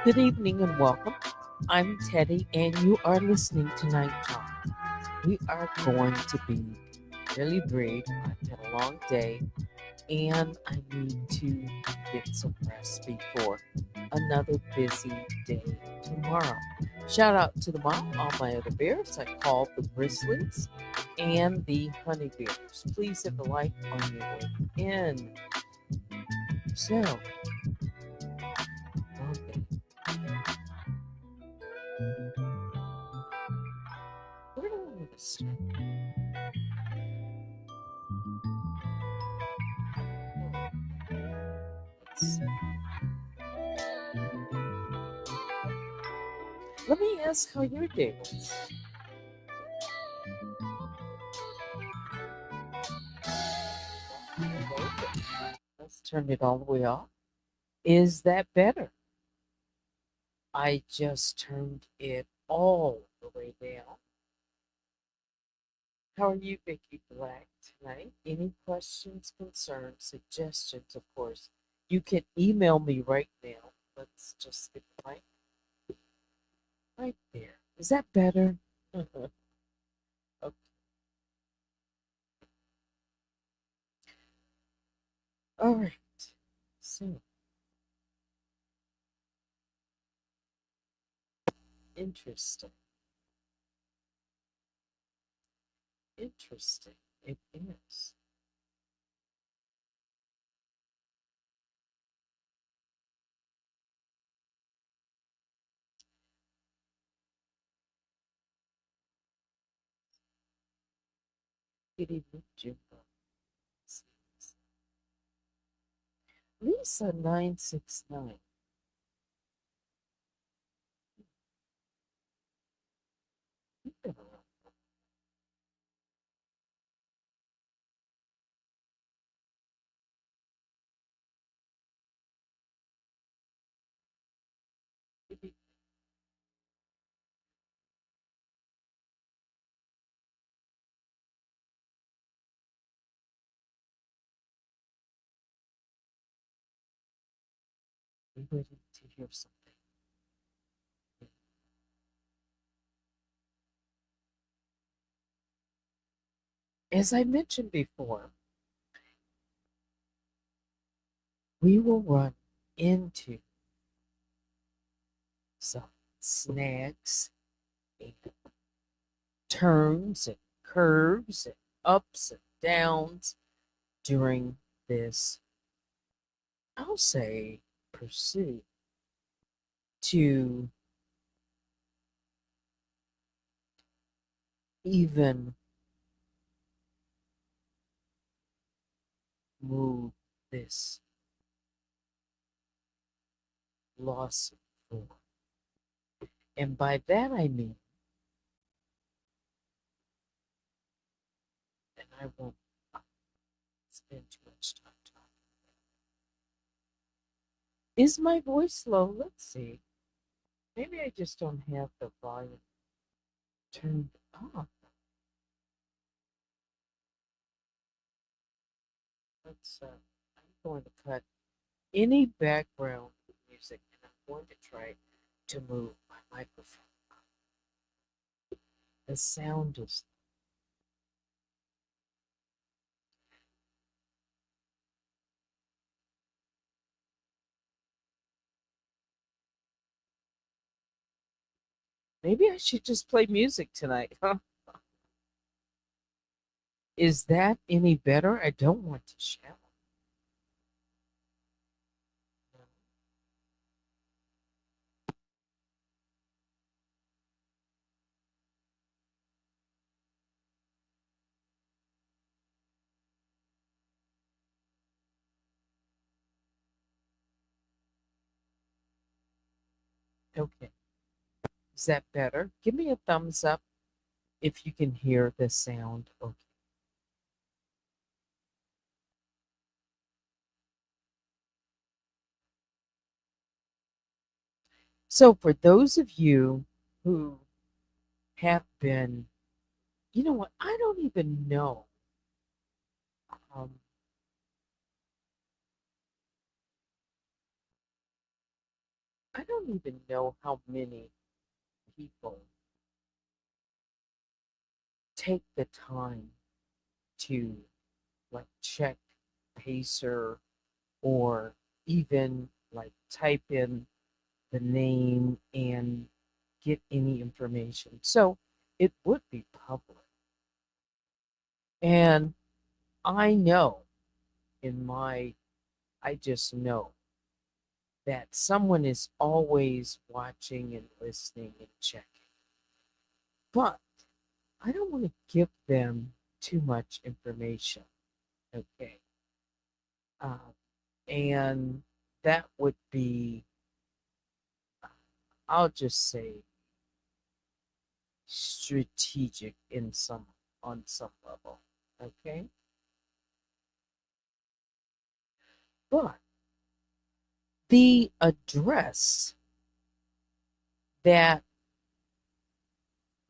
Good evening and welcome. I'm Teddy, and you are listening to Night Talk. We are going to be really brief. I've had a long day, and I need to get some rest before another busy day tomorrow. Shout out to all my other bears. I call the Grizzlies and the Honey Bears. Please hit the like on your way in. So, okay, where do I want to start? Let's see. Let me ask how your day was. Okay, let's turn it all the way off. Is that better? I just turned it all the way down. How are you, Vicky Black, tonight? Any questions, concerns, suggestions, of course? You can email me right now. Let's just get the mic right there. Is that better? Okay. All right. So, interesting. Interesting. It is. Good evening, Jimbo. Lisa 969. You've been around. Maybe we waited to hear something. As I mentioned before, we will run into some snags and turns and curves and ups and downs during this, I'll say, pursuit to even move this lawsuit forward. And by that I mean, and I won't spend too much time talking. Is my voice low? Let's see. Maybe I just don't have the volume turned up. I'm going to cut any background music and I'm going to try to move my microphone. The sound is, maybe I should just play music tonight, huh? Is that any better? I don't want to shout. Okay. Is that better? Give me a thumbs up if you can hear the sound. Okay. So, for those of you who have been, you know what? I don't even know. Um, I don't even know how many people take the time to like check Pacer or even like type in the name and get any information. So it would be public. And I know in my, I just know that someone is always watching and listening and checking. But I don't want to give them too much information. Okay. Uh, and that would be, I'll just say, strategic in some on some level. Okay. But the address that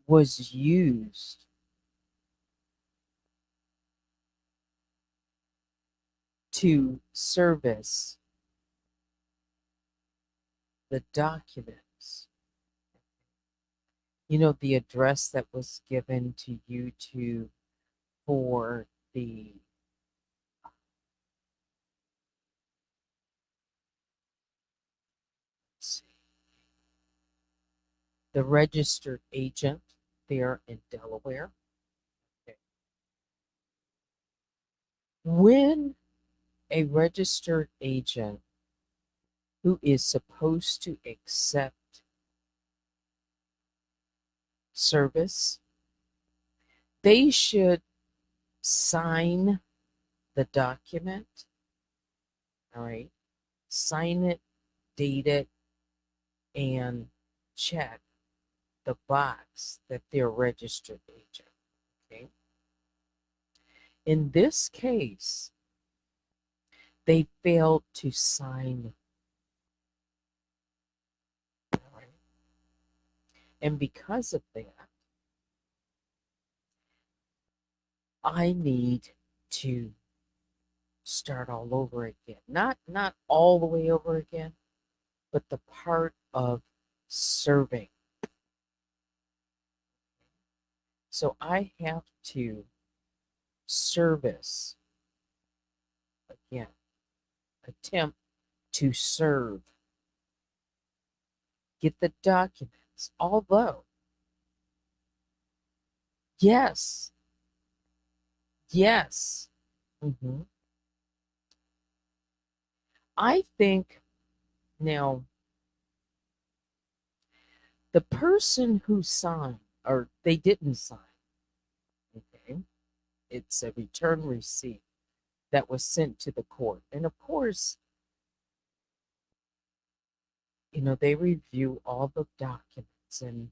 was used to service the documents, the address that was given to YouTube for the, let's see, the registered agent there in Delaware. Okay. When a registered agent who is supposed to accept service, they should sign the document, all right, sign it, date it, and check the box that they're registered agent. Okay. In this case, they failed to sign. All right. And because of that, I need to start all over again. Not all the way over again, but the part of serving. So I have to service again, attempt to serve, get the documents. Although, yes, yes, hmm I think now the person who signed or they didn't sign, okay, it's a return receipt that was sent to the court. And of course, they review all the documents, and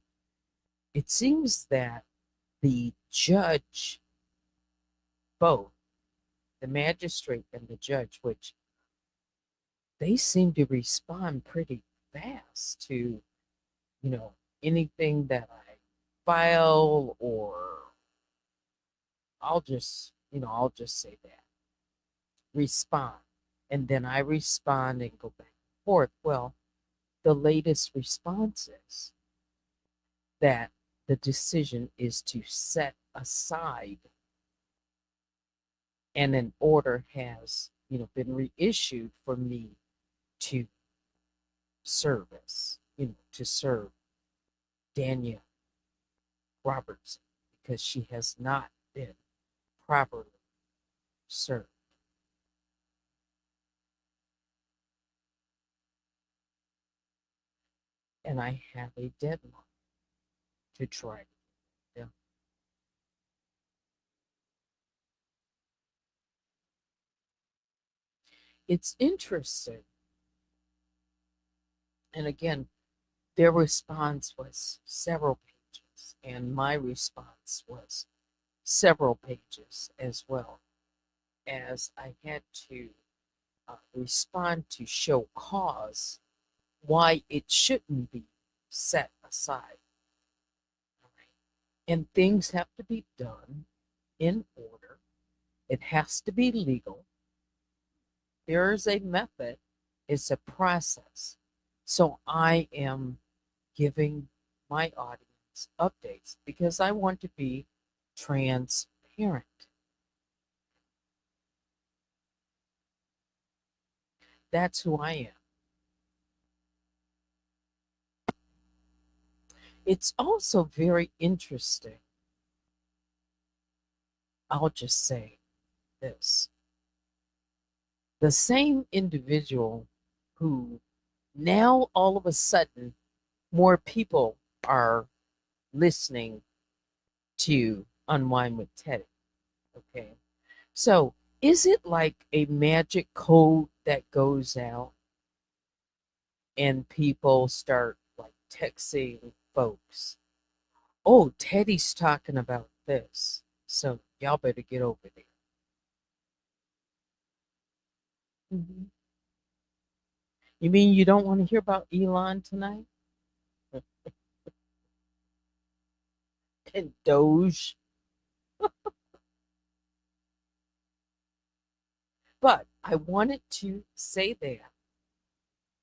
it seems that the judge, both the magistrate and the judge, which they seem to respond pretty fast to, you know, anything that I file, or I'll just say that respond. And then I respond and go back and forth. Well, the latest response is that the decision is to set aside, and an order has, been reissued for me to to serve Danielle Robertson, because she has not been properly served. And I have a deadline to try to get them. It's interesting. And again, their response was several pages, and my response was several pages as well, as I had to respond to show cause why it shouldn't be set aside. All right. And things have to be done in order, it has to be legal. There is a method, it's a process. So I am giving my audience updates because I want to be transparent. That's who I am. It's also very interesting. I'll just say this: the same individual who now all of a sudden more people are listening to Unwind with Teddy. Okay. So is it like a magic code that goes out and people start like texting folks? Oh, Teddy's talking about this. So y'all better get over there. Mhm. You mean you don't want to hear about Elon tonight? And Doge? But I wanted to say that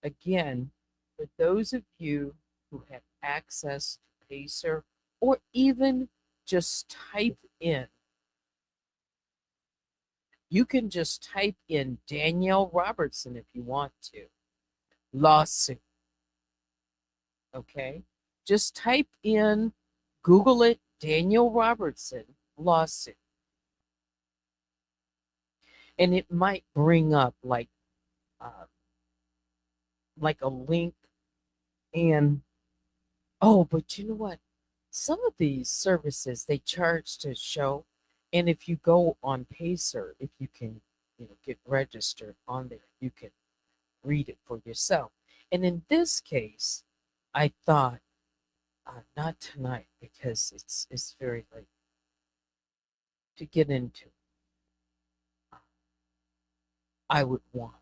again, for those of you who have access to Pacer or even just type in, you can just type in Danielle Robertson if you want to. Lawsuit. Okay. Just type in, Google it, Danielle Robertson lawsuit. And it might bring up uh, like a link. And oh, but you know what? Some of these services they charge to show, and if you go on Pacer, if you can, get registered on there, you can read it for yourself. And in this case, I thought not tonight because it's very late to get into. I would want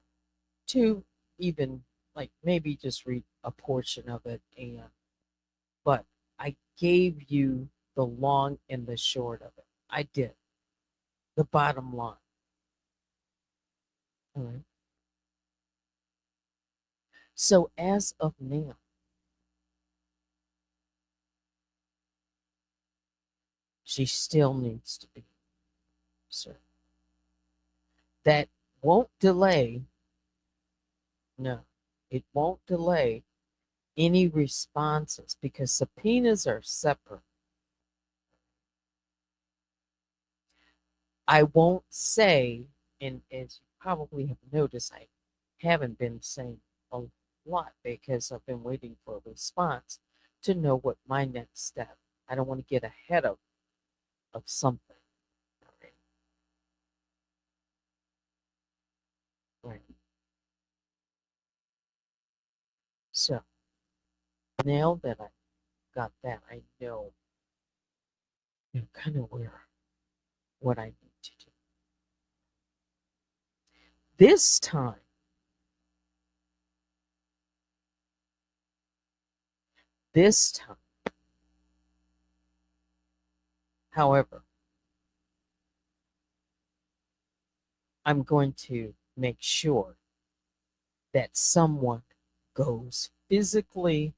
to even like maybe just read a portion of it, and but I gave you the long and the short of it. I did the bottom line. All right. So as of now, she still needs to be served. That won't delay. No, it won't delay any responses because subpoenas are separate. I won't say, and as you probably have noticed, I haven't been saying a lot because I've been waiting for a response to know what my next step. I don't want to get ahead of something. Right. Right. So now that I got that, I know, kind of where what I need to do. This time, this time, however, I'm going to make sure that someone goes physically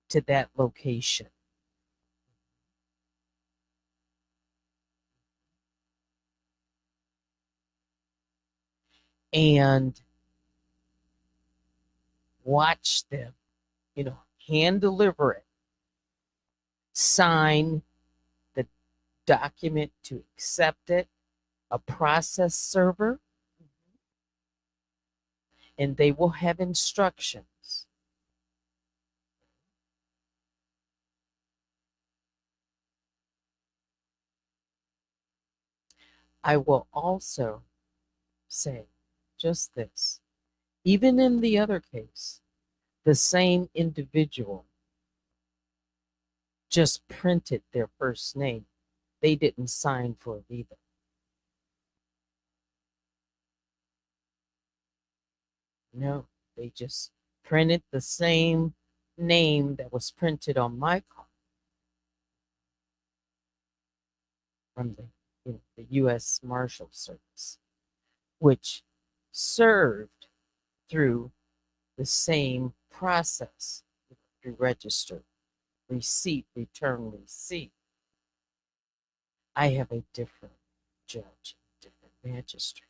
to that location and watch them, hand deliver it, sign the document to accept it, a process server, and they will have instructions. I will also say just this: even in the other case, the same individual just printed their first name. They didn't sign for it either. No, they just printed the same name that was printed on my card from the U.S. Marshal Service, which served through the same process to register, receipt, return receipt. I have a different judge, different magistrate.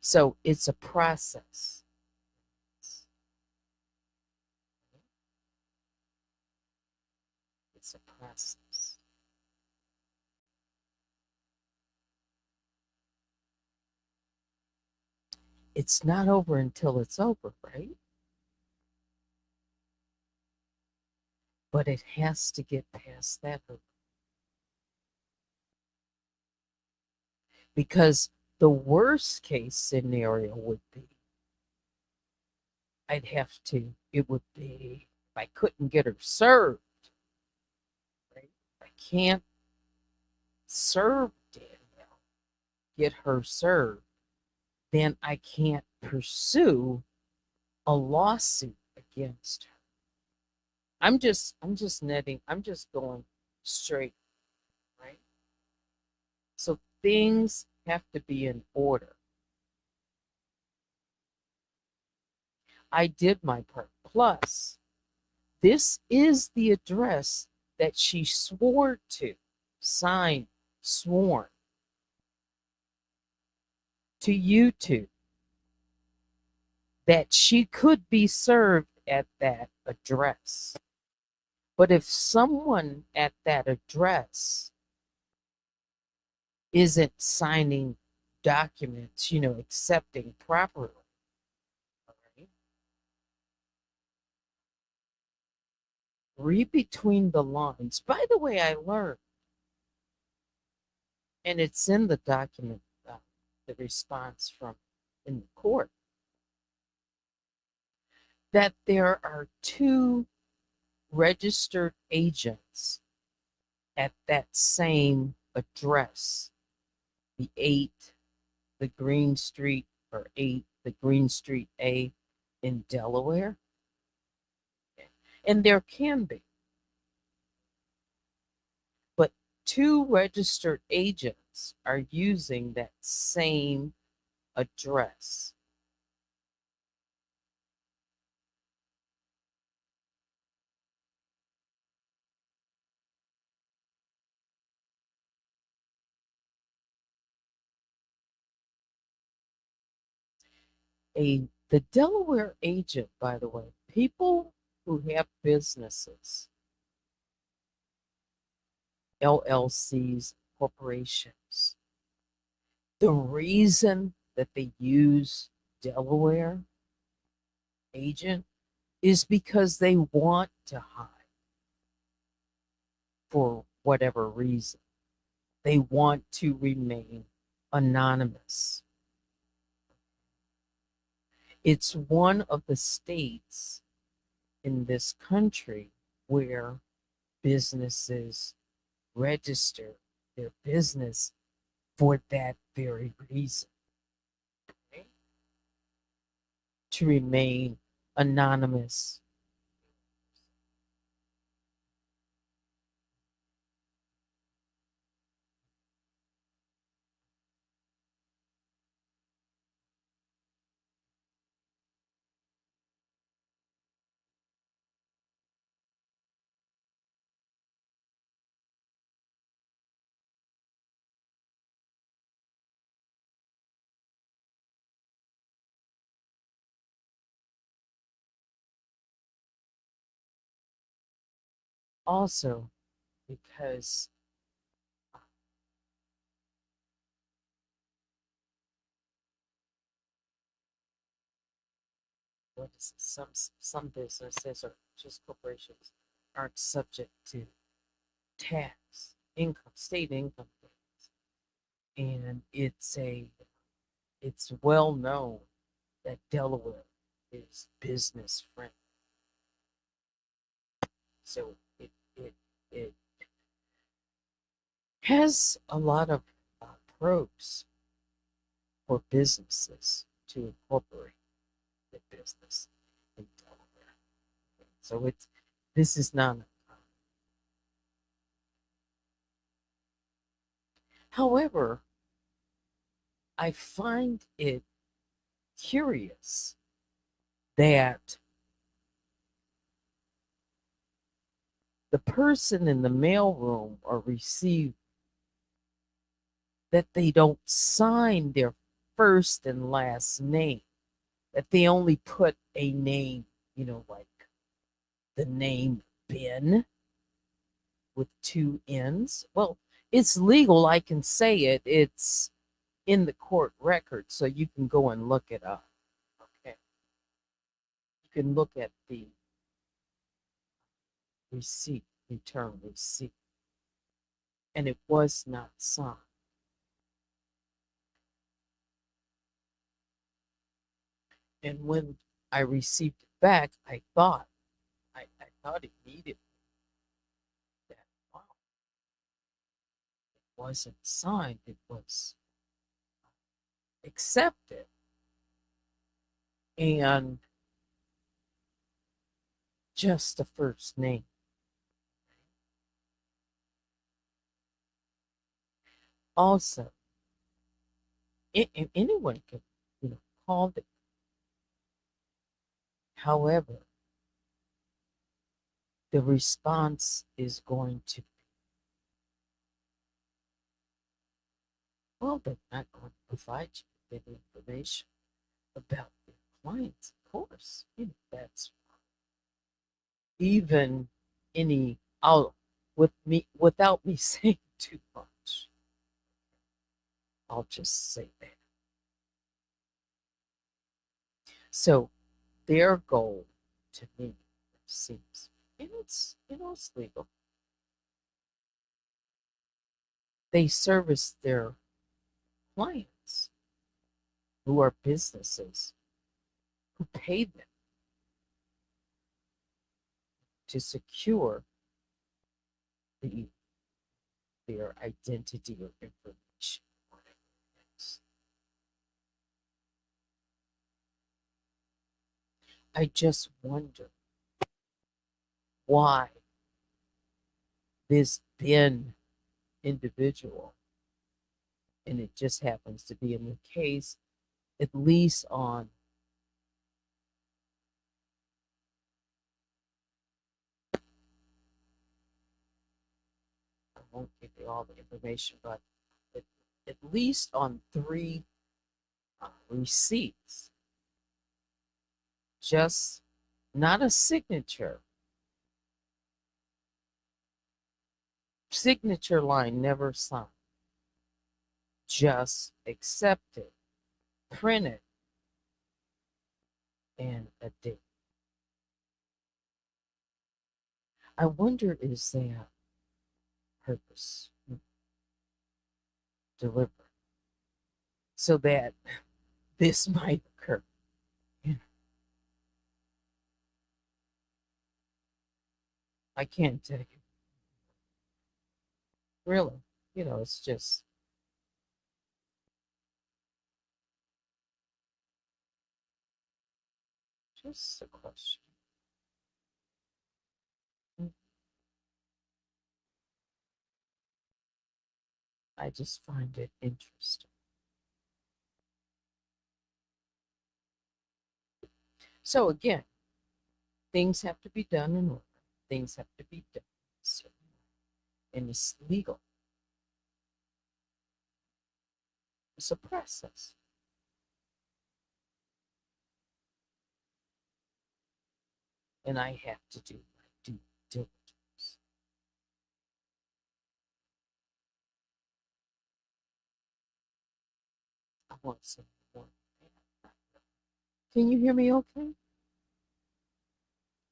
So it's a process. It's a process. It's not over until it's over, right? But it has to get past that hurdle. Because the worst case scenario would be it would be if I couldn't get her served, right? If I can't serve Danielle, get her served, then I can't pursue a lawsuit against her. I'm just going straight, right? So things have to be in order. I did my part. Plus, this is the address that she swore to, signed, sworn to YouTube, that she could be served at that address. But if someone at that address isn't signing documents, accepting properly, all right, read between the lines. By the way, I learned, and it's in the document, the response from in the court, that there are two registered agents at that same address, the 8, the Green Street, or 8, the Green Street A in Delaware. And there can be. But two registered agents are using that same address. The Delaware agent, by the way, people who have businesses, LLCs, corporations, the reason that they use Delaware agent is because they want to hide for whatever reason. They want to remain anonymous. It's one of the states in this country where businesses register their business for that very reason, okay? To remain anonymous. Also, because what is it? Some businesses or just corporations aren't subject to tax, state income tax, and it's well known that Delaware is business friendly. So it has a lot of pros for businesses to incorporate the business in Delaware. So this is not uncommon. However, I find it curious that the person in the mailroom or receive that they don't sign their first and last name, that they only put a name, like the name Ben with two N's. Well, it's legal. I can say it. It's in the court record, so you can go and look it up. Okay. You can look at the receipt, return receipt, and it was not signed. And when I received it back, I thought it needed that. Wow, it wasn't signed. It was accepted, and just the first name. Also, anyone could, call it. However, the response is going to be, well, they're not going to provide you with any information about their clients, of course. That's even any out without me saying too much. I'll just say that. So their goal to me seems, it's legal. They service their clients who are businesses who pay them to secure the their identity or information. Whatever it is. I just wonder why this Ben individual, and it just happens to be in the case, at least on I won't give you all the information, but at, at least on three receipts, just not a signature line never signed, just accepted, printed, and a date. I wonder, is there purpose deliberate so that this might occur? I can't tell you. Really, it's just a question. I just find it interesting. So again, things have to be done in order. Things have to be done in a certain way. And it's legal. It's a process. And I have to do my due diligence. I want some more. Can you hear me okay?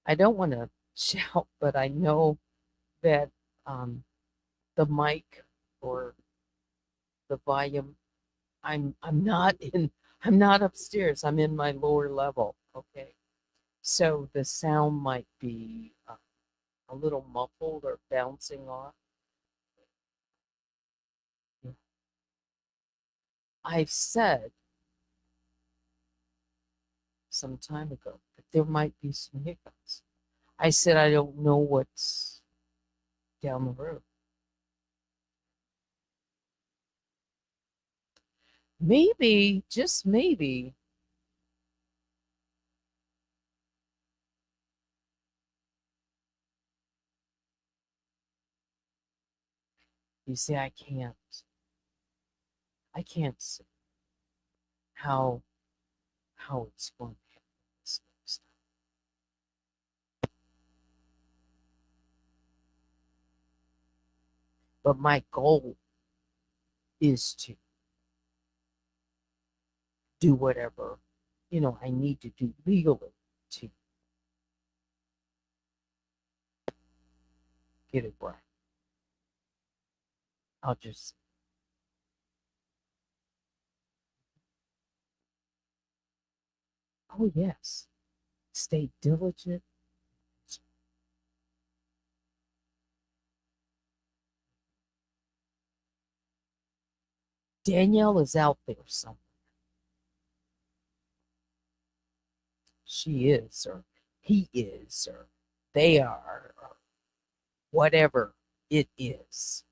I don't want to shout, but I know that um, the mic or the volume, I'm not in I'm not upstairs. I'm in my lower level. Okay. So the sound might be a little muffled or bouncing off. I've said some time ago that there might be some hiccups. I said I don't know what's down the road. Maybe, just maybe, You see, I can't see how it's going to happen this next time. But my goal is to do whatever, I need to do legally to get it right. I'll just, oh yes, stay diligent. Danielle is out there somewhere. She is, or he is, or they are, or whatever it is.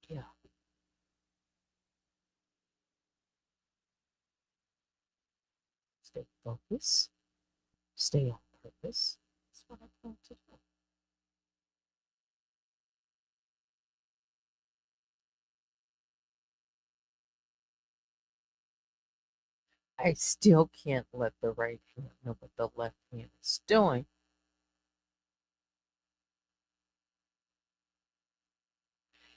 Yeah, stay focused, stay on purpose. That's what I'm going to do. I still can't let the right hand know what the left hand is doing.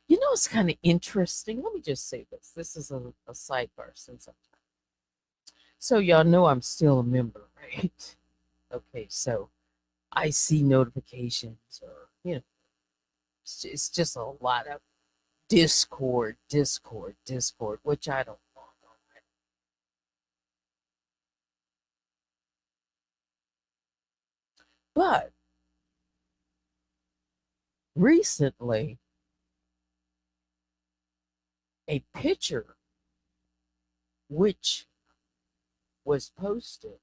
It's kind of interesting. Let me just say this. This is a sidebar since I'm so y'all know I'm still a member, right? Okay, so I see notifications or it's just a lot of Discord, Discord, Discord, which I don't want. But recently, a picture which was posted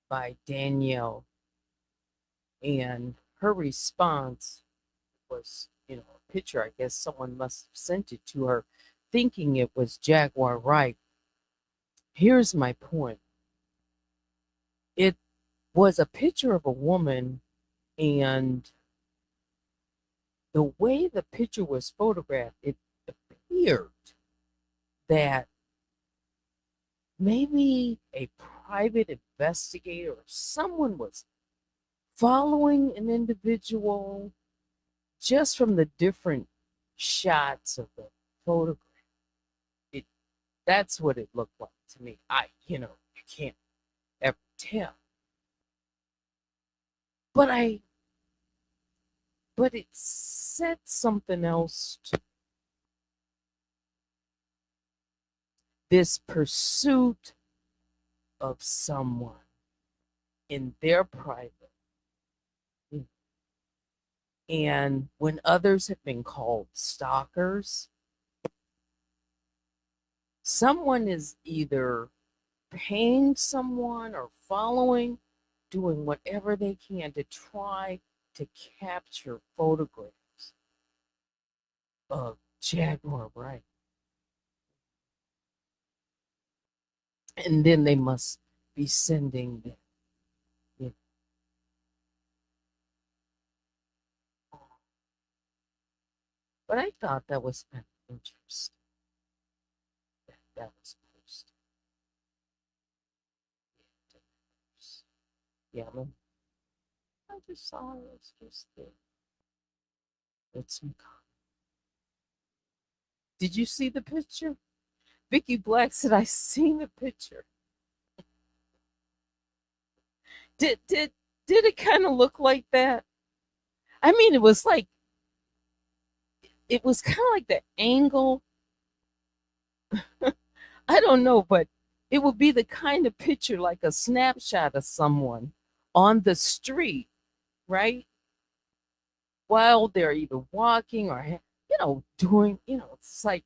by Danielle, and her response was, a picture. I guess someone must have sent it to her thinking it was Jaguar Wright. Here's my point. It was a picture of a woman, and the way the picture was photographed, it appeared that maybe a private investigator or someone was following an individual just from the different shots of the photograph. It That's what it looked like to me. You can't ever tell. But it said something else to this pursuit of someone in their private. And when others have been called stalkers, someone is either paying someone or following, doing whatever they can to try to capture photographs of Jaguar Wright. And then they must be sending them. You know. But I thought that was kind of interesting. That was posted. Yeah, I just saw it. It's just there. It's some comment. Did you see the picture? Vicky Black said, I seen the picture. Did it kind of look like that? I mean, it was kind of like the angle. I don't know, but it would be the kind of picture like a snapshot of someone on the street, right? While they're either walking or, doing, it's like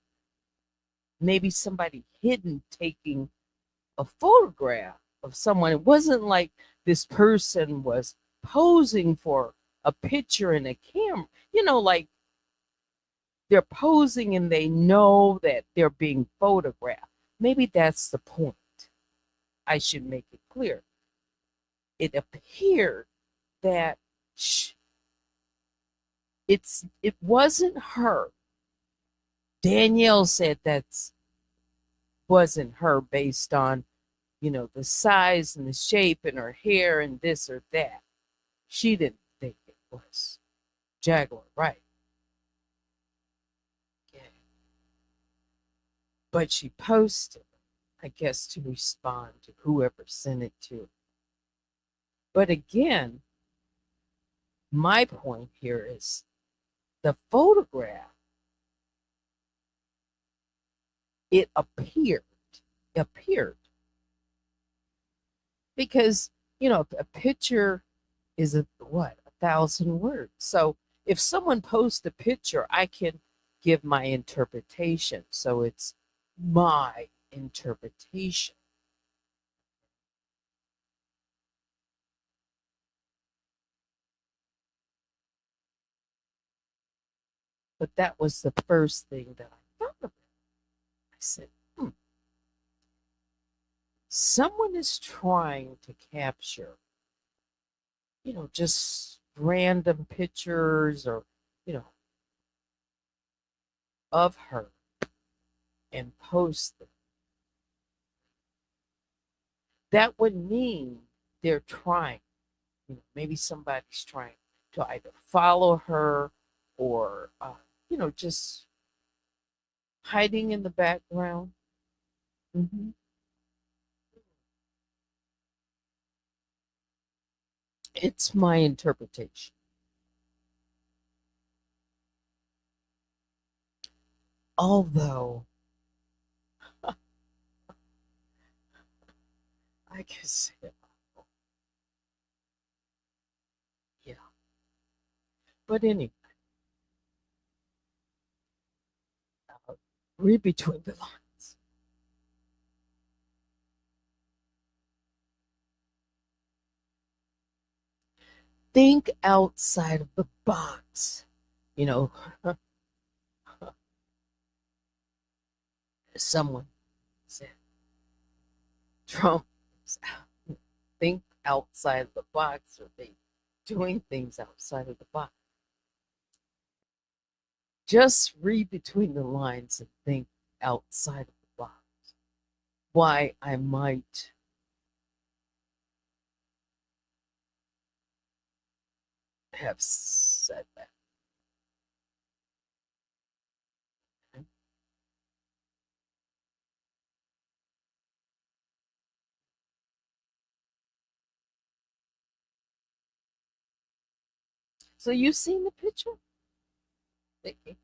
maybe somebody hidden taking a photograph of someone. It wasn't like this person was posing for a picture in a camera, like they're posing and they know that they're being photographed. maybe that's the point. I should make it clear. It appeared that it wasn't her. Danielle said that wasn't her based on, the size and the shape and her hair and this or that. She didn't think it was Jaguar, right? Yeah. But she posted, I guess, to respond to whoever sent it to. But again, my point here is the photograph, it appeared because, a picture is a 1,000 words. So if someone posts a picture, I can give my interpretation. So it's my interpretation. But that was the first thing that I thought of. I said, someone is trying to capture, just random pictures or, you know, of her and post them. That would mean they're trying. Maybe somebody's trying to either follow her or, just hiding in the background. hmm It's my interpretation. Although I guess, yeah. But anyway, uh, read between the lines. Think outside of the box. You know, someone said, Trump, think outside of the box, or they doing things outside of the box. Just read between the lines and think outside of the box. Why I might have said that. So you seen the picture, Vicky?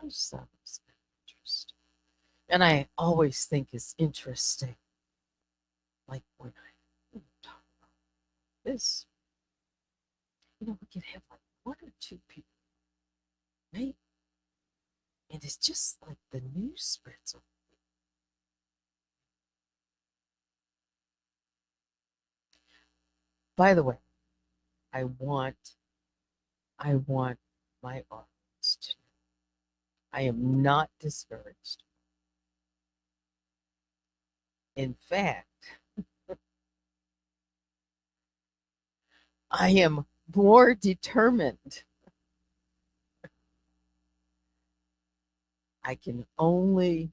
I just thought it was interesting. And I always think it's interesting, like when I talk about this, we could have like one or two people, maybe, and it's just like the news spreads. By the way, I want I want my audience to know I am not discouraged. In fact, I am more determined. I can only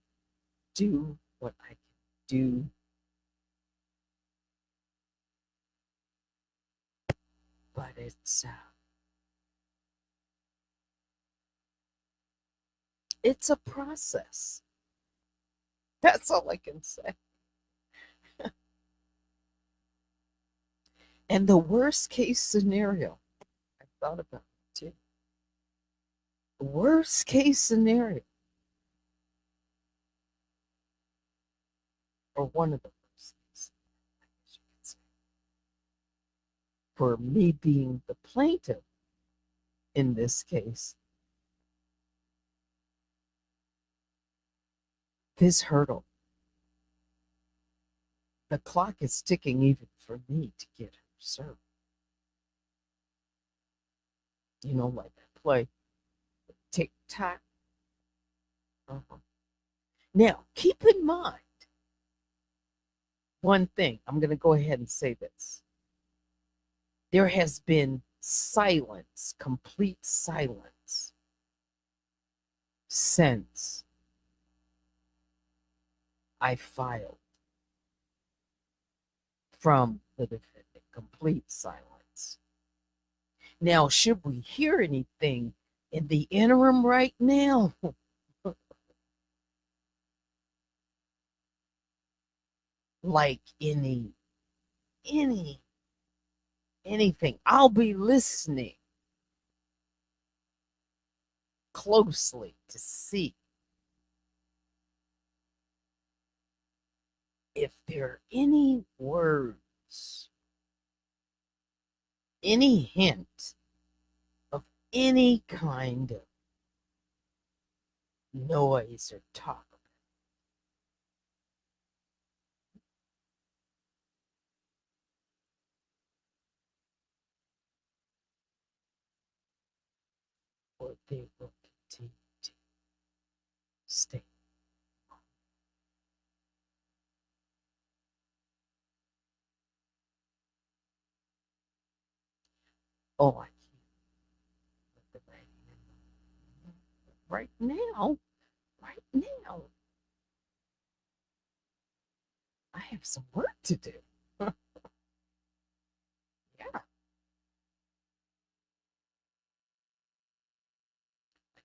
do what I can do. But it's a process. That's all I can say. And the worst case scenario, I thought about it too. Worst case scenario, or one of the worst cases, I guess you could say, for me being the plaintiff in this case, this hurdle, the clock is ticking even for me to get her served. Like play TikTok. Uh-huh. Now, keep in mind one thing. I'm going to go ahead and say this. There has been silence, complete silence, since I filed from the defendant. Complete silence. Now, should we hear anything in the interim right now? Like any, anything, I'll be listening closely to see if there are any words, any hint of any kind of noise or talk. Or they will continue to stay. Oh, I can't let the right now, right now, I have some work to do. Yeah, I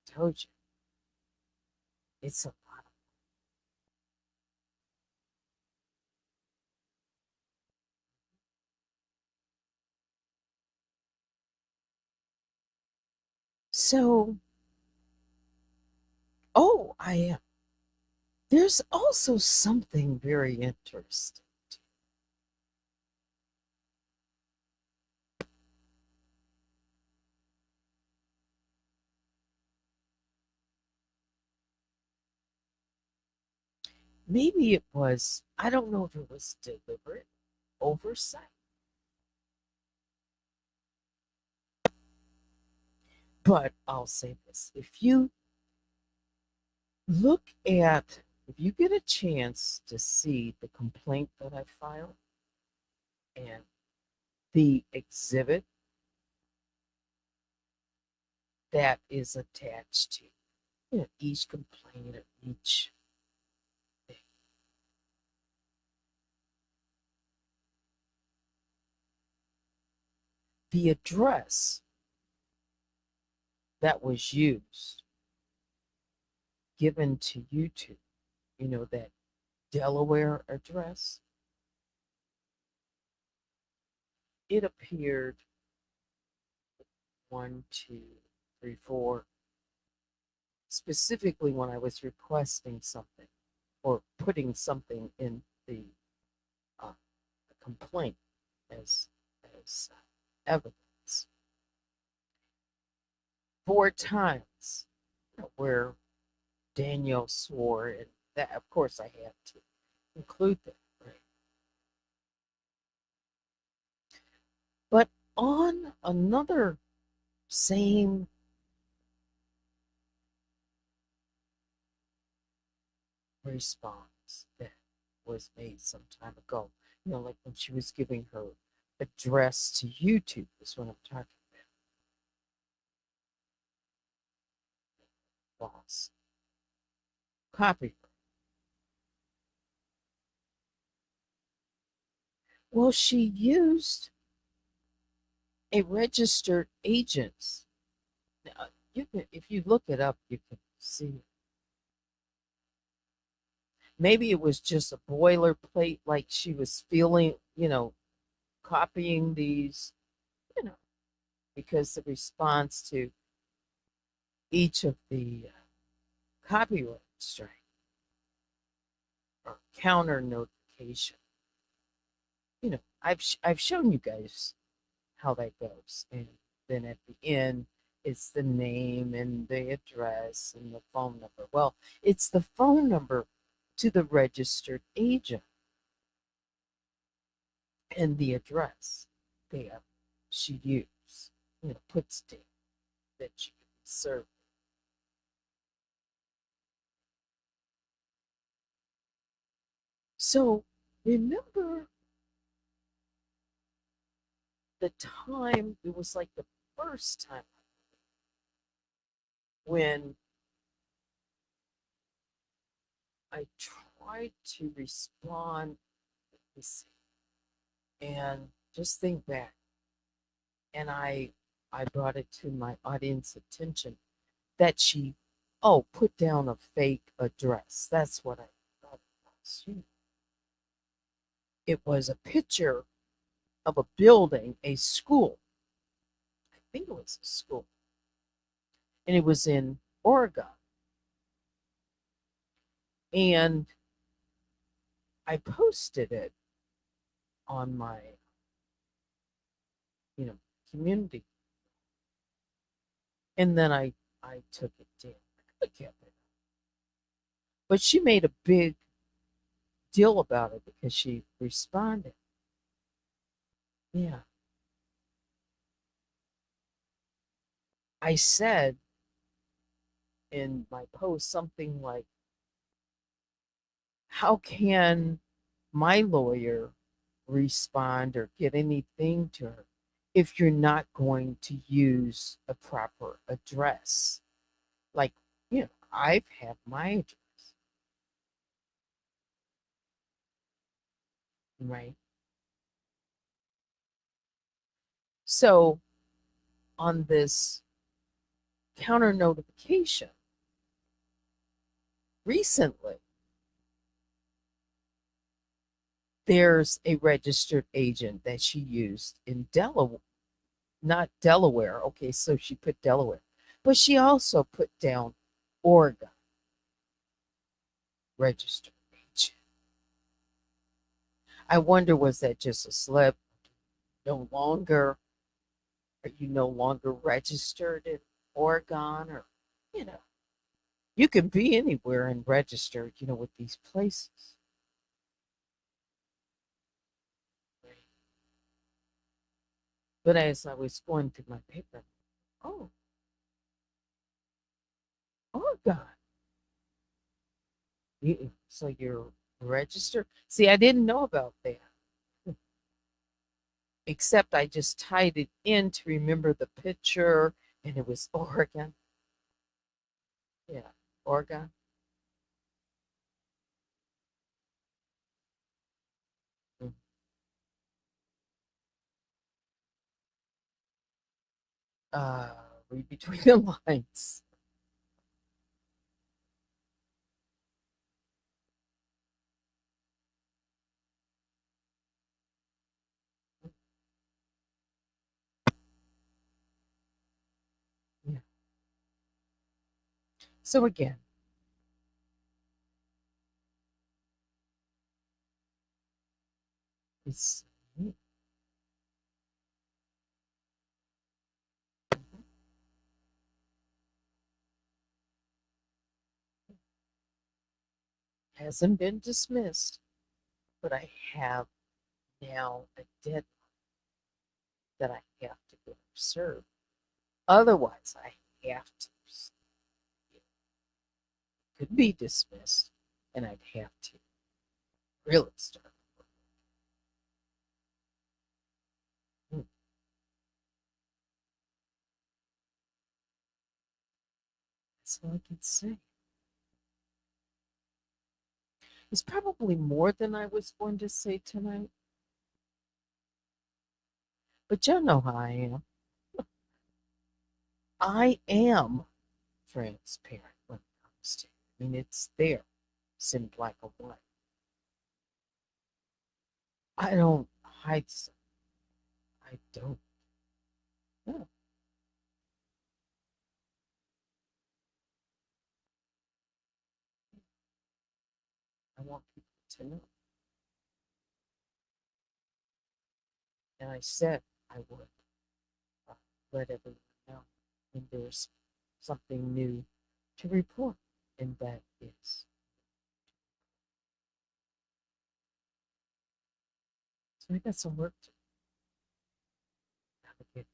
told you, it's a lot. So, oh, I am. There's also something very interesting. Maybe it was, I don't know if it was deliberate oversight, but I'll say this. Look at, if you get a chance to see the complaint that I filed and the exhibit that is attached to, each complaint or each thing, the address that was used, given to YouTube, that Delaware address, it appeared one, two, three, four, specifically when I was requesting something or putting something in the complaint as evidence. Four times where Daniel swore, and that, of course, I had to include that, right? But on another same response that was made some time ago, like when she was giving her address to YouTube, is what I'm talking about. False copyright. Well, she used a registered agent. Now, if you look it up, you can see. Maybe it was just a boilerplate, like she was feeling, copying these, you know, because the response to each of the copyright strike or counter notification, I've shown you guys how that goes, and then at the end, it's the name and the address and the phone number. Well, it's the phone number to the registered agent and the address there she used, puts down that she serve. So remember the time, it was like the first time when I tried to respond, and just think back, and I brought it to my audience attention that she, oh, put down a fake address. That's what I thought it was. It was a picture of a building, a school. I think it was a school, and it was in Oregon. And I posted it on my, you know, community, and then I took it down. I could have kept it, but she made a big deal about it because she responded. Yeah, I said in my post something like, "How can my lawyer respond or get anything to her if you're not going to use a proper address?" Like, I've had my address, right? So on this counter notification recently, there's a registered agent that she used in Delaware, not Delaware. Okay, so she put Delaware, but she also put down Oregon registered agent. I wonder, was that just a slip? No longer, are you no longer registered in Oregon? Or, you know, you can be anywhere and registered, with these places. Right? But as I was going through my paper, oh, Oregon. So you're registered? See, I didn't know about that, except I just tied it in to remember the picture, and it was Oregon. Yeah, Oregon. Mm. Uh, Read between the lines. Yeah. So again, it's hasn't been dismissed, but I have now a deadline that I have to go serve. Otherwise, I have to, it could be dismissed, and I'd have to really start. Hmm, that's all I can say. It's probably more than I was going to say tonight, but you know how I am. I am transparent when it comes to it. I mean, it's there. It's in black and white. I don't hide stuff. I don't. No, I want people to know. And I said I would uh, let everyone know when there's something new to report, and that is. So I got some work to navigate.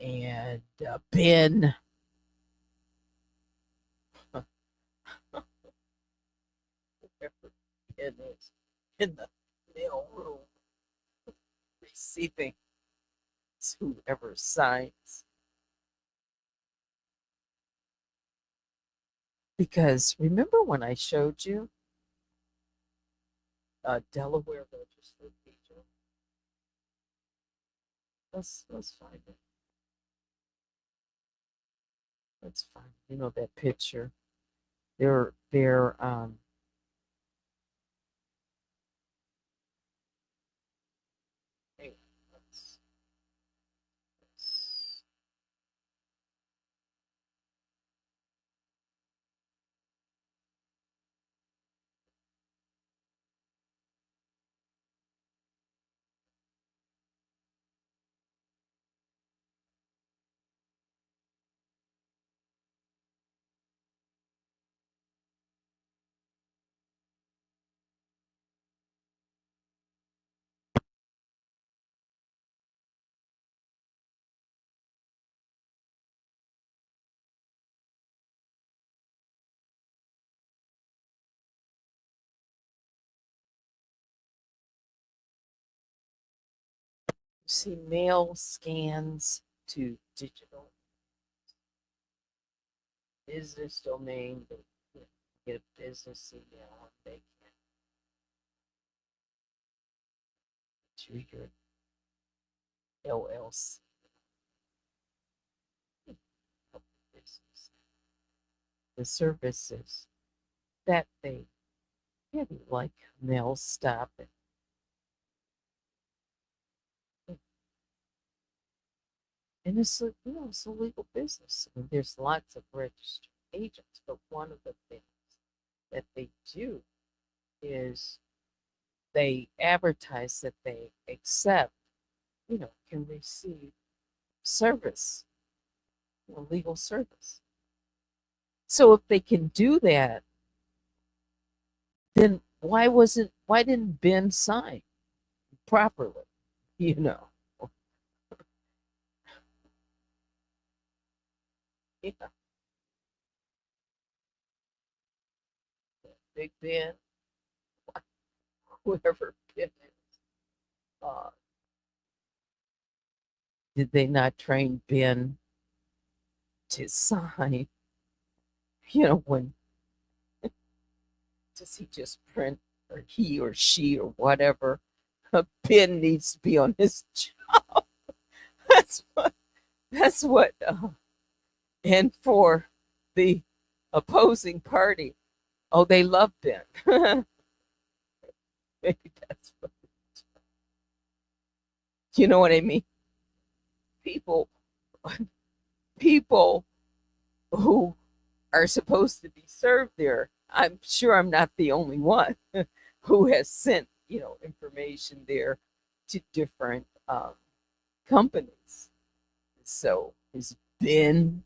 and Ben, whoever Ben is, in the mail room receiving whoever signs. Because remember when I showed you a Delaware registered agent? Let's find it. Let's find, you know, that picture. They're hang on, let's see mail scans to digital business domain. They can get a business email and they can to your LLC business. The services that they give you, like mail stop and it's a, you know, it's a legal business. I mean, there's lots of registered agents, but one of the things that they do is they advertise that they accept, you know, can receive service, you know, legal service. So if they can do that, then why didn't Ben sign properly? You know, yeah, Big Ben, whoever Ben is, uh, did they not train Ben to sign? You know, when does he just print, or he or she or whatever? Ben needs to be on his job. That's what. That's what. And for the opposing party, oh, they love Ben. Maybe that's what. You know what I mean? People, people who are supposed to be served there. I'm sure I'm not the only one who has sent, you know, information there to different companies. So is Ben,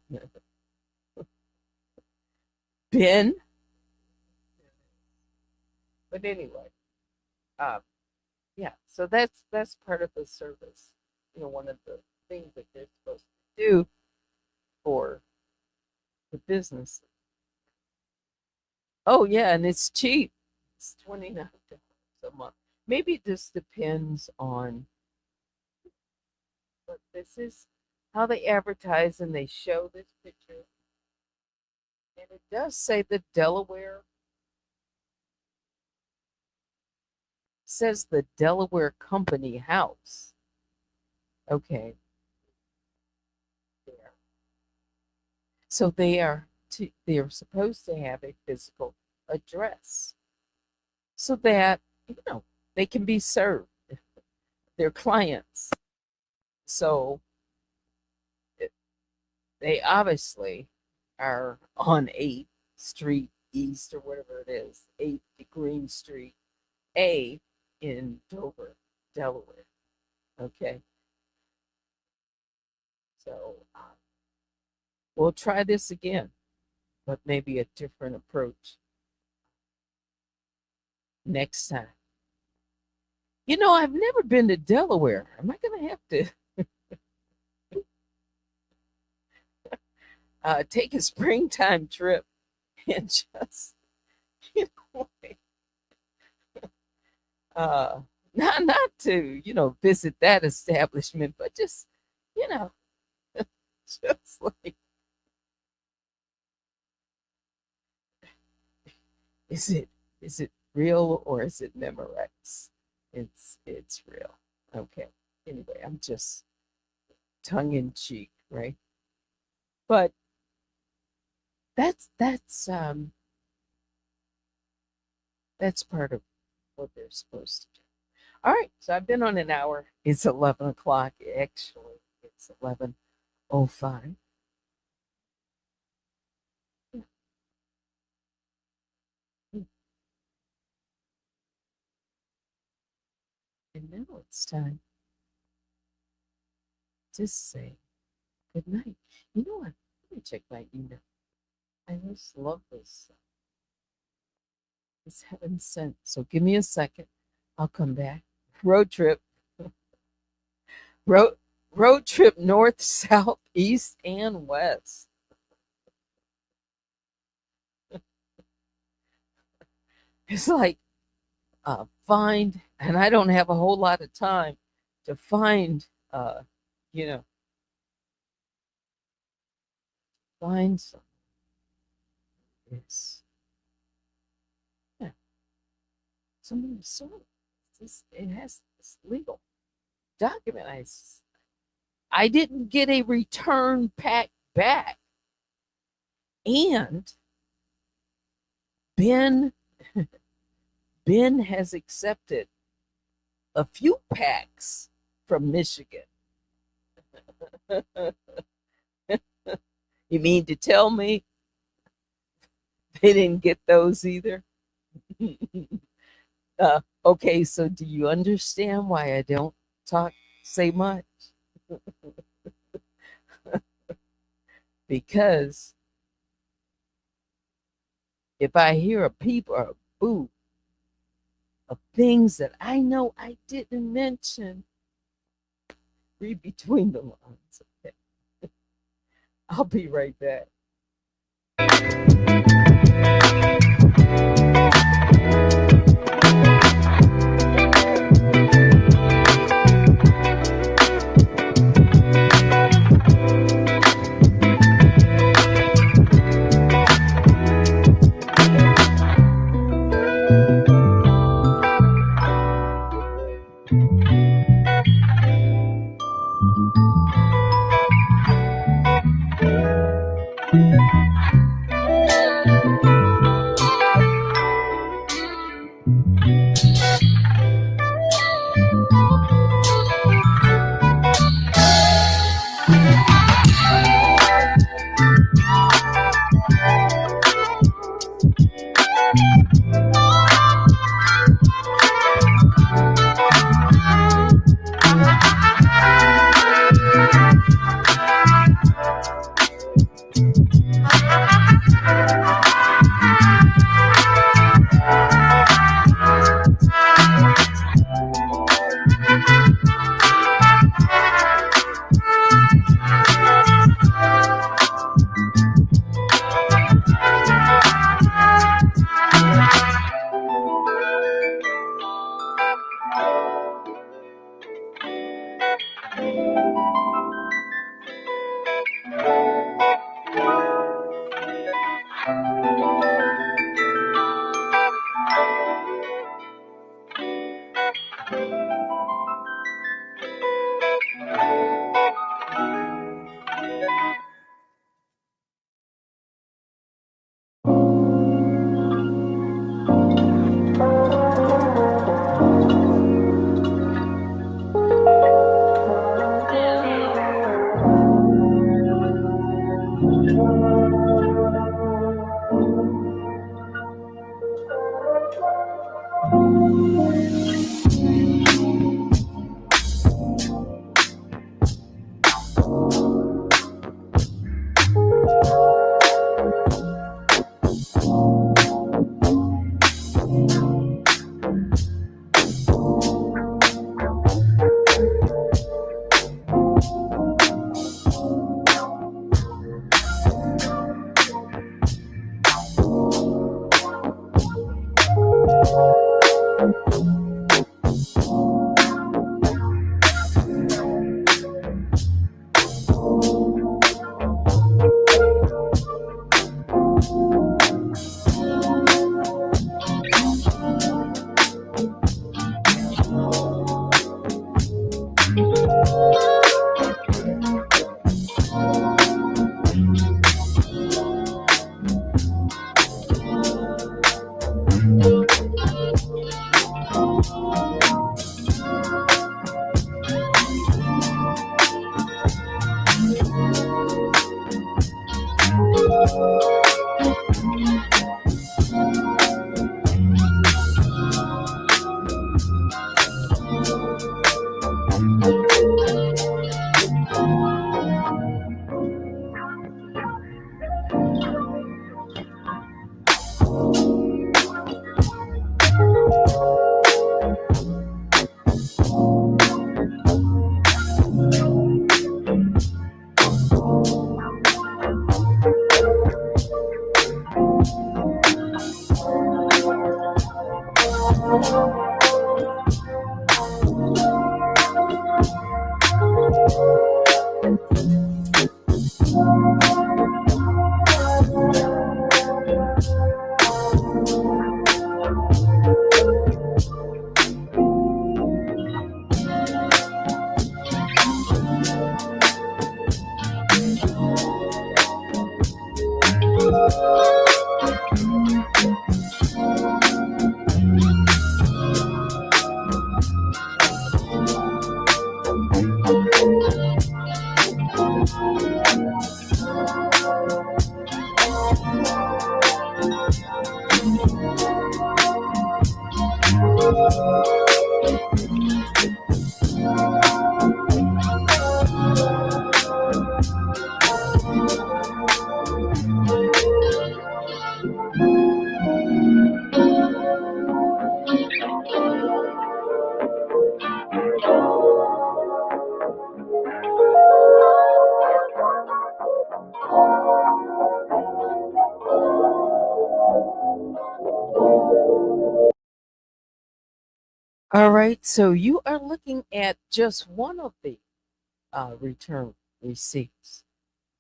but anyway, um, yeah. So that's part of the service. You know, one of the things that they're supposed to do for the business. Oh yeah, and it's cheap. It's $29 a month. Maybe this depends on what this is, how they advertise and they show this picture. And it does say the Delaware, says the Delaware Company House. Okay, there. So they are supposed to have a physical address so that, you know, they can be served their clients. So they obviously are on 8th Street East or whatever it is, 8th Green Street A in Dover, Delaware. Okay, so we'll try this again, but maybe a different approach next time. You know, I've never been to Delaware. Am I going to have to? take a springtime trip and just, you know, uh, not to, visit that establishment, but just, you know, just like, is it is it real or is it Memorex? It's real. Okay. Anyway, I'm just tongue in cheek, right? But that's part of what they're supposed to do. All right, so I've been on an hour. It's 11 o'clock. Actually, it's 11:05. And now it's time to say good night. You know what? Let me check my email. I just love this. It's heaven sent. So give me a second. I'll come back. Road trip. Road road trip north, south, east, and west. It's like find, and I don't have a whole lot of time to find, you know, find some. It's yeah, somebody saw it. It has this legal document. I didn't get a return pack back, and Ben Ben has accepted a few packs from Michigan. You mean to tell me they didn't get those either? Okay, so do you understand why I don't say much? Because if I hear a peep or a boo of things that I know I didn't mention, read between the lines. Okay? I'll be right back. All right, so you are looking at just one of the return receipts,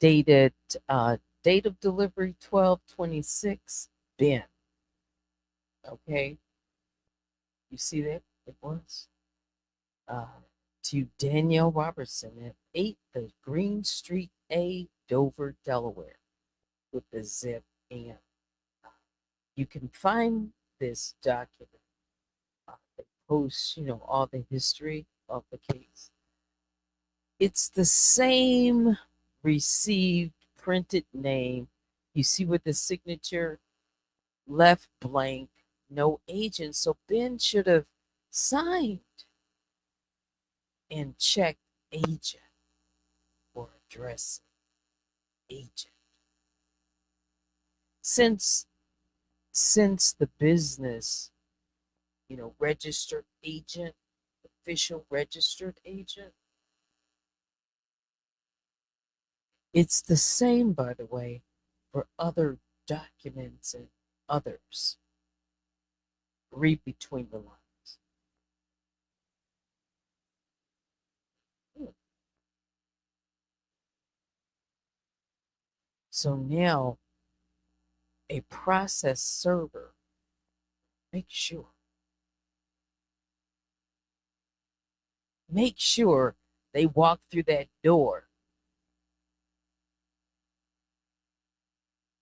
dated date of delivery 12/26, Ben. Okay, you see that? It was uh, to Danielle Robertson at 8 the Green Street A, Dover, Delaware, with the zip. And uh, you can find this document. They post, all the history of the case. It's the same received printed name. You see with the signature left blank, no agent. So Ben should have signed and checked agent or address agent. Since the business, registered agent, official registered agent, it's the same, by the way, for other documents and others. Read between the lines. So now a process server, make sure they walk through that door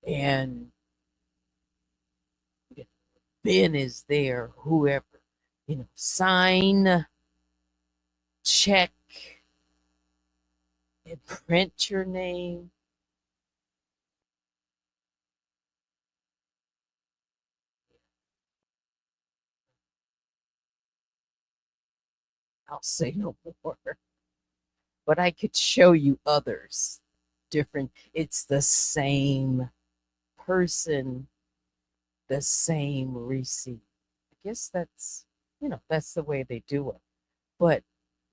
and Ben is there, whoever, sign, check, and print your name. I'll say no more. But I could show you others. Different. It's the same person, the same receipt. I guess that's the way they do it. But,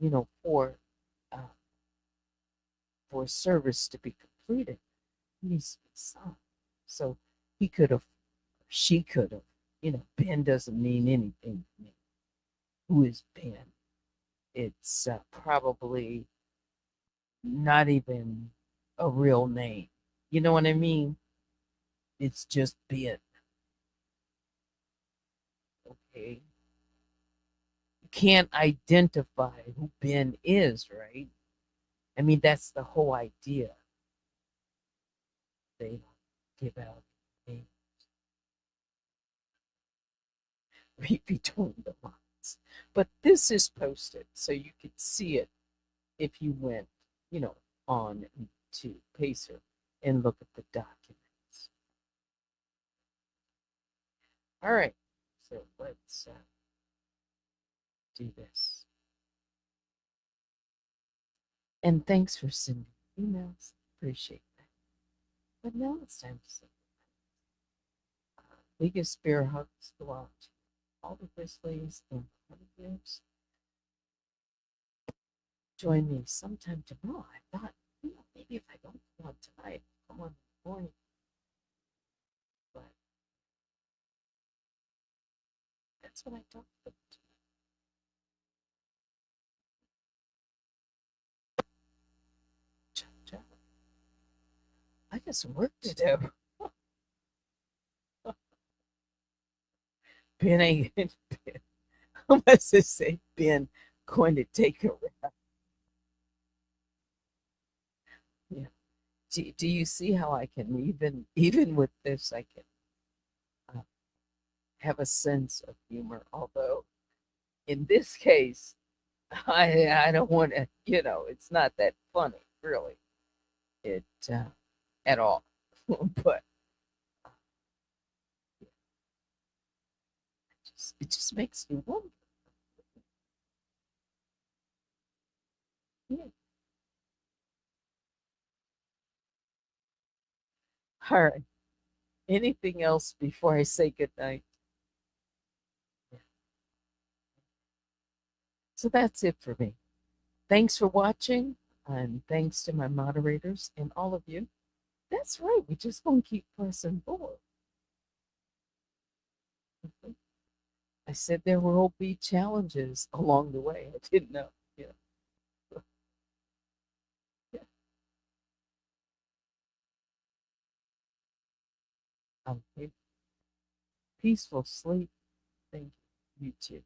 uh, for service to be completed, it needs to be signed. So he could have, she could have, Ben doesn't mean anything to me. Who is Ben? It's probably not even a real name. You know what I mean? It's just Ben. Okay. You can't identify who Ben is, right? I mean, that's the whole idea. They give out names. Read between the lines. But this is posted so you could see it if you went, on to Pacer and look at the documents. All right, so let's do this. And thanks for sending emails. Appreciate that. But now it's time to say biggest bear hugs go out to all the Grizzlies and Cavaliers. Join me sometime tomorrow. I thought, maybe if I don't come on tonight, come on in the morning. But that's what I talked about. I got some work to do. Ben ain't Ben. Unless it say Ben going to take a rest. Yeah. Do you see how I can even with this I can uh, have a sense of humor? Although in this case, I don't want to. It's not that funny, really. It at all. But it just makes me wonder. Yeah. All right. Anything else before I say goodnight? Yeah. So that's it for me. Thanks for watching, and thanks to my moderators and all of you. That's right. We're just going to keep pressing forward. I said there will be challenges along the way. I didn't know. Yeah. Yeah. Okay. Peaceful sleep. Thank you. You too.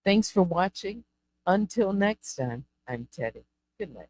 Thanks for watching. Until next time, I'm Teddy. Good night.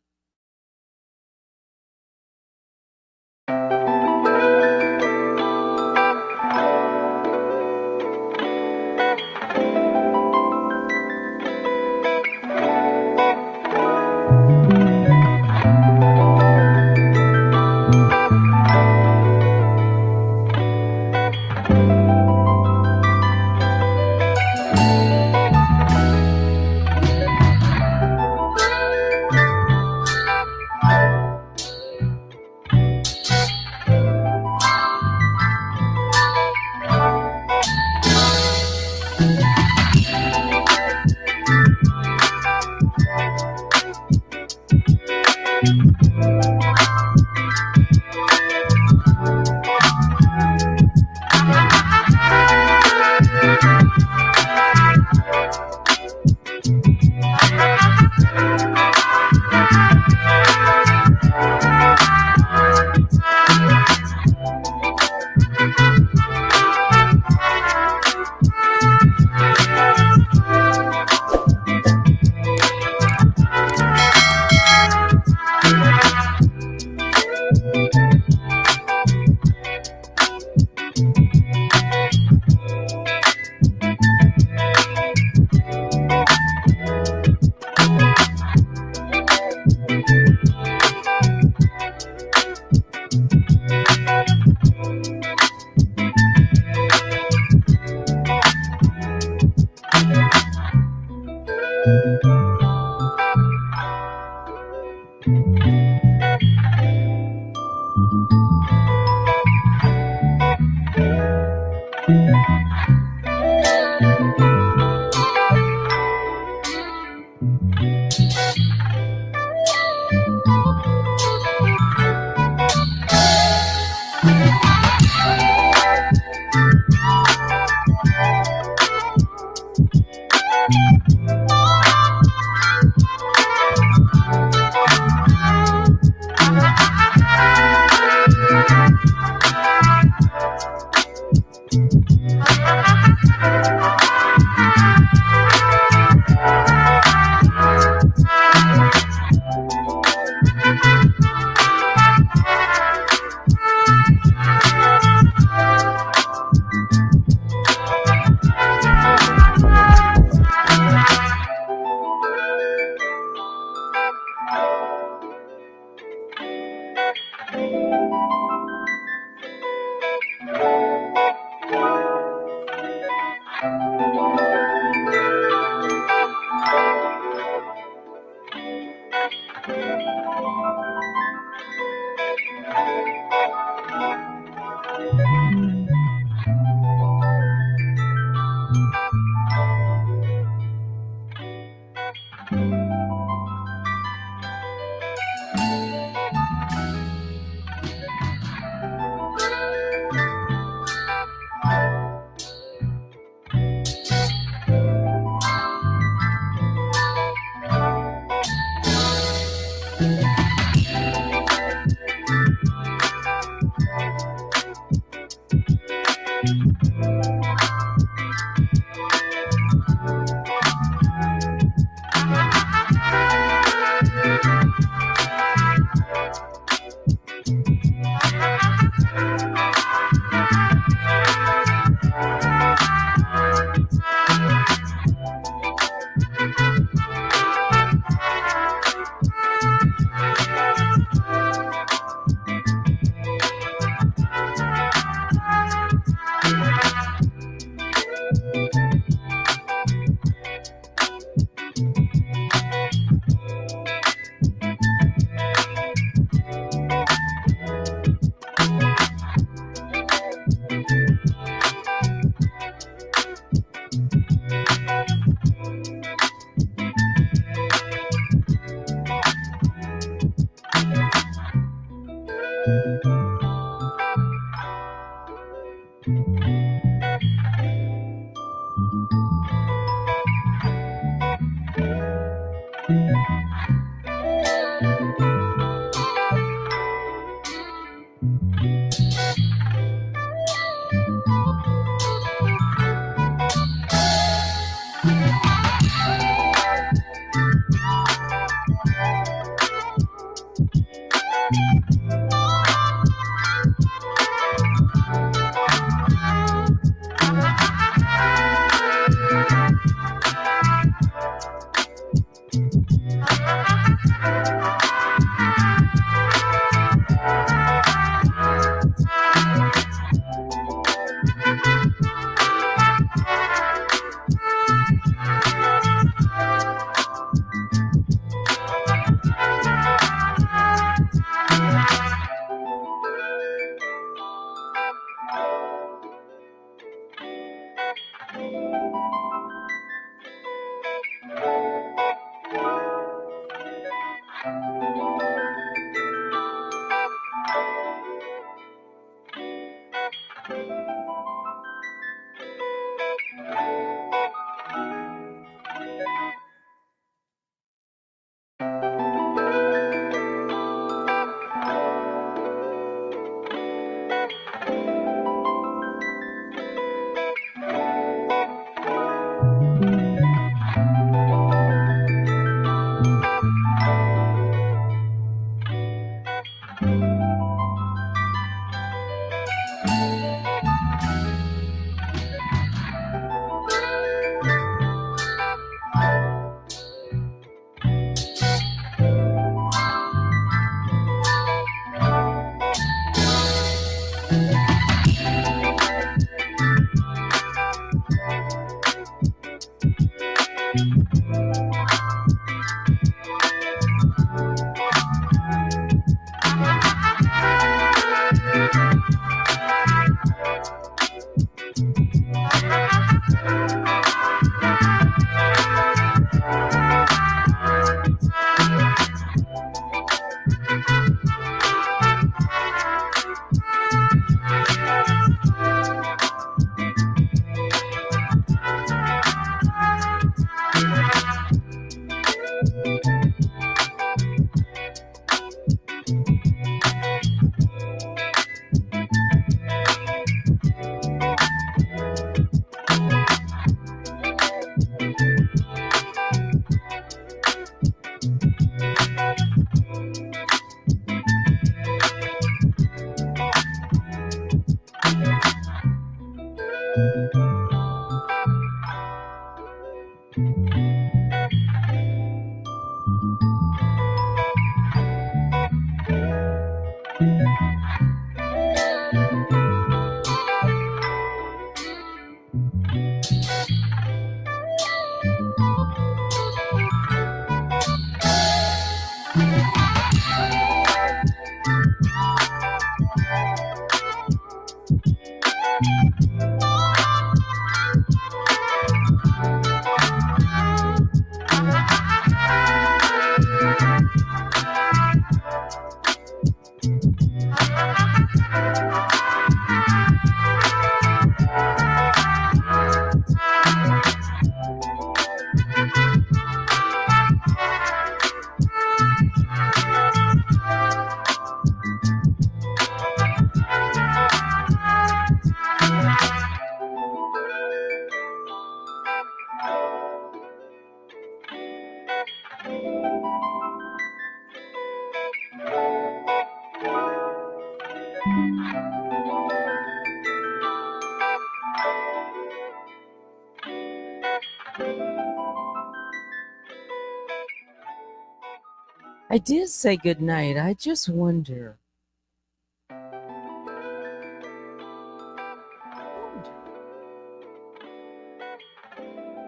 I did say good night. I just wonder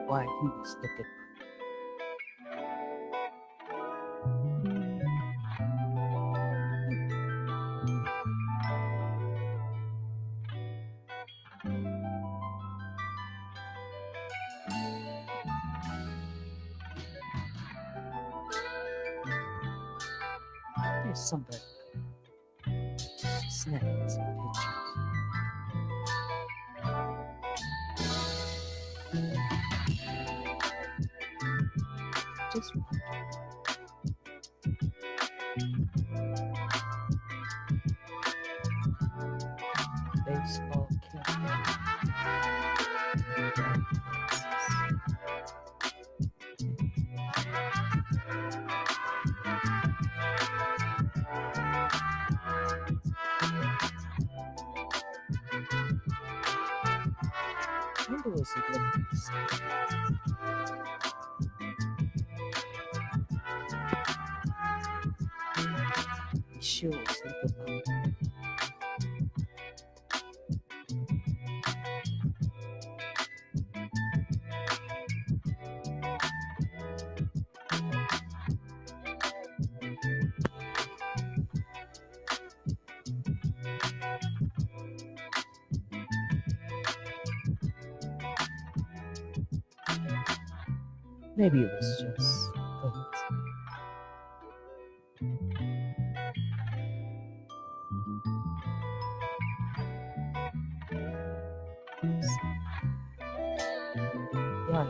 why he was looking. There's somebody snapping some pictures. Just baseball cap. I wonder was he looking for something. He sure was looking for. Maybe it was just thoughts. Right.